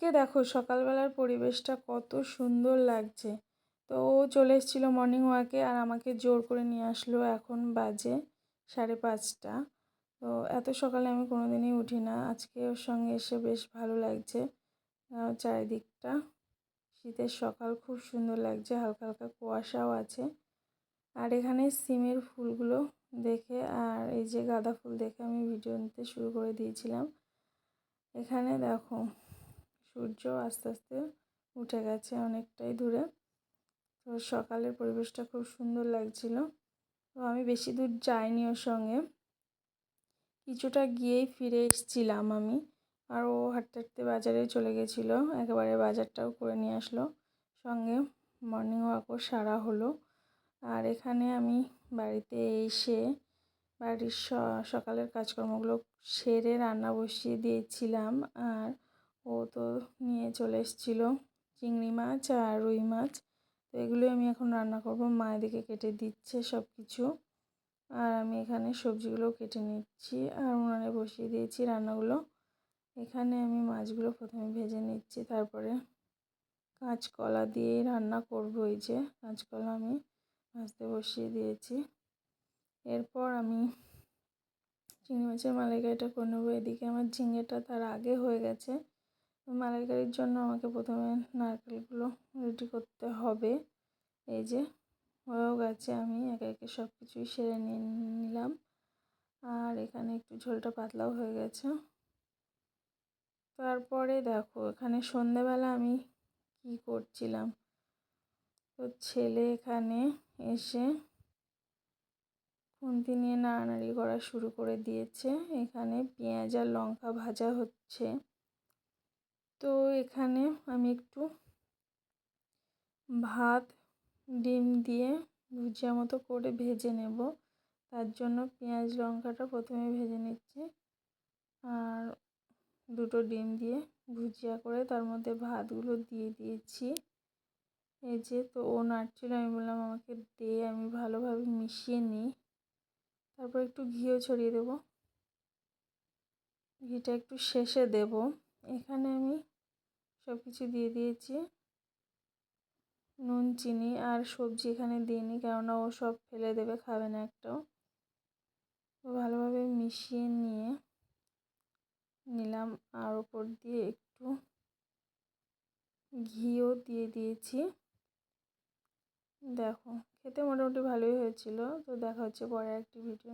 আজকে দেখো সকালবেলার পরিবেশটা কত সুন্দর লাগছে। তো ও চলে এসেছিলো মর্নিং ওয়াকে আর আমাকে জোর করে নিয়ে আসলো। এখন বাজে 5:30। তো এত সকালে আমি কোনোদিনই উঠি না, আজকে ওর সঙ্গে এসে বেশ ভালো লাগছে। চারিদিকটা শীতের সকাল, খুব সুন্দর লাগছে, হালকা হালকা কুয়াশাও আছে। আর এখানে সিমের ফুলগুলো দেখে আর এই যে গাঁদা ফুল দেখে আমি ভিডিও নিতে শুরু করে দিয়েছিলাম। এখানে দেখো সূর্য আস্তে আস্তে উঠে গেছে অনেকটাই দূরে। তো সকালের পরিবেশটা খুব সুন্দর লাগছিল। তো আমি বেশি দূর যাইনি ওর সঙ্গে, কিছুটা গিয়েই ফিরে এসেছিলাম আমি। আর ও হাঁটতে হাঁটতে বাজারে চলে গেছিলো, একেবারে বাজারটাও করে নিয়ে আসলো সঙ্গে। মর্নিং ওয়াকও সারা হলো। আর এখানে আমি বাড়িতে এসে বাড়ির সকালের কাজকর্মগুলো সেরে রান্না বসিয়ে দিয়েছিলাম। আর ও তো নিয়ে চলে এসেছিলো চিংড়ি মাছ আর রুই মাছ। তো এগুলোই আমি এখন রান্না করব। মা এদিকে কেটে দিচ্ছে সব কিছু, আর আমি এখানে সবজিগুলো কেটে নিচ্ছি আর উনানে বসিয়ে দিয়েছি রান্নাগুলো। এখানে আমি মাছগুলো প্রথমে ভেজে নিচ্ছি, তারপরে কাঁচকলা দিয়ে রান্না করব। এই যে কাঁচকলা আমি ভাজতে বসিয়ে দিয়েছি। এরপর আমি চিংড়ি মাছের মালাইকারিটা করে নেবো। এদিকে আমার ঝিঙেটা তার আগে হয়ে গেছে। মালাইকারির জন্য আমাকে প্রথমে নারকেলগুলো রেডি করতে হবে। এই যে হয়েও গেছে, আমি একে একে সব কিছুই সেরে নিলাম। আর এখানে একটু ঝোলটা পাতলাও হয়ে গেছে। তারপরে দেখো এখানে সন্ধেবেলা আমি কি করছিলাম। তো ছেলে এখানে এসে খুন্তি নিয়ে নাড়ানাড়ি করা শুরু করে দিয়েছে। এখানে পেঁয়াজ আর লঙ্কা ভাজা হচ্ছে। তো এখানে আমি একটু ভাত ডিম দিয়ে ভুজিয়া মতো করে ভেজে নেব। তার জন্য পেঁয়াজ লঙ্কাটা প্রথমে ভেজে নিচ্ছি আর দুটো ডিম দিয়ে ভুজিয়া করে তার মধ্যে ভাতগুলো দিয়ে দিয়েছি। এই যে তো ও নাড়ছিল, আমি বললাম আমাকে দে, আমি ভালোভাবে মিশিয়ে নিই। তারপর একটু ঘিও ছড়িয়ে দেব, ঘিটা একটু শেষে দেব। এখানে আমি সব কিছু দিয়ে দিয়েছি, নুন চিনি আর সবজি এখানে দিইনি, কেননা ও সব ফেলে দেবে, খাবে না একটাও। তো ভালোভাবে মিশিয়ে নিলাম আর ওপর দিয়ে একটু ঘিও দিয়ে দিয়েছি। দেখো খেতে মোটামুটি ভালোই হয়েছিল। তো দেখা হচ্ছে পরে একটি ভিডিও।